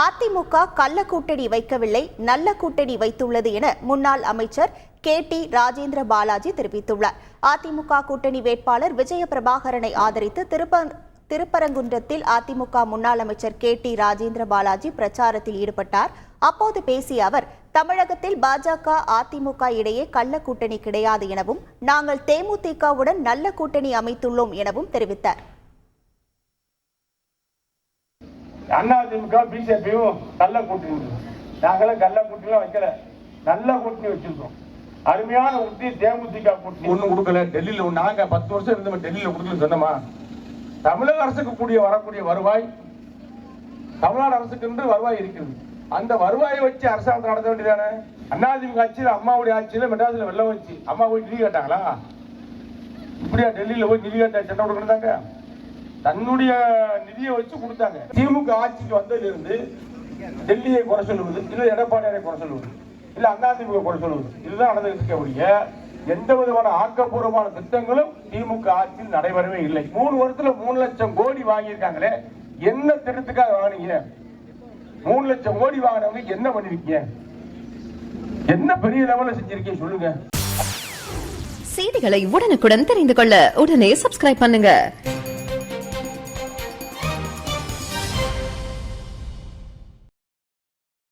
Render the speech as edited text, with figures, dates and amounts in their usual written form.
அதிமுக கள்ள கூட்டணி வைக்கவில்லை, நல்ல கூட்டணி வைத்துள்ளது என முன்னாள் அமைச்சர் KT ராஜேந்திர பாலாஜி தெரிவித்துள்ளார். அதிமுக கூட்டணி வேட்பாளர் விஜய பிரபாகரனை ஆதரித்து திருப்பரங்குன்றத்தில் அதிமுக முன்னாள் அமைச்சர் KT ராஜேந்திர பாலாஜி பிரச்சாரத்தில் ஈடுபட்டார். அப்போது பேசிய அவர், தமிழகத்தில் பாஜக அதிமுக இடையே கள்ள கூட்டணி கிடையாது எனவும், நாங்கள் தேமுதிகவுடன் நல்ல கூட்டணி அமைத்துள்ளோம் எனவும் தெரிவித்தார். அதிமுக பிஜேபியும் நல்ல கூட்டணி, நாங்களும் கள்ள கூட்டணி வைக்கல, நல்ல கூட்டணி வச்சிருக்கோம். அருமையான கூட்டணி தேமுதிக கூட்டணி. ஒண்ணு கொடுக்கல. டெல்லியில நாங்க 10 வருஷம் இருந்தோம், டெல்லியில கொடுக்கல சொன்னோமா? தமிழக அரசுக்கு வரக்கூடிய வருவாய், தமிழ்நாடு அரசுக்கு என்று வருவாய் இருக்கிறது. அந்த வருவாயை வச்சு அரசாங்கம் நடத்த வேண்டியதானே? அதிமுக ஆட்சியில், அம்மாவுடைய ஆட்சியில மெட்ராஸ்ல வெள்ளம் வச்சு அம்மா போய் நிதி கேட்டாங்களா? இப்படியா டெல்லியில போய் நிதி கேட்ட சட்டம் கொடுக்கணுந்தாங்க? தன்னுடைய நிதியை வச்சு கொடுத்தாங்க. திமுக ஆட்சிக்கு வந்ததிலிருந்து டெல்லியை குறை சொல்லுவது, இல்ல எடப்பாடியாரை குறை சொல்லுவது, இல்ல அதிமுக குறை சொல்லுவது, இதுதான் நடந்துட்டு இருக்கக்கூடிய எந்த விதமான ஆக்கப்பூர்வமான திட்டங்களும் திமுக ஆட்சியில் நடைபெறவே இல்லை. 3 வருஷத்துல 3 லட்சம் கோடி வாங்கியிருக்காங்களே, என்ன திட்டத்துக்காக வாங்கினீங்க? 3 லட்சம் கோடி வாங்கினவங்க என்ன பண்ணிருக்கீங்க? என்ன பெரிய லெவல்ல செஞ்சிருக்கீங்க சொல்லுங்க. செய்திகளை உடனுக்குடன் தெரிந்து கொள்ள உடனே சப்ஸ்கிரைப் பண்ணுங்க.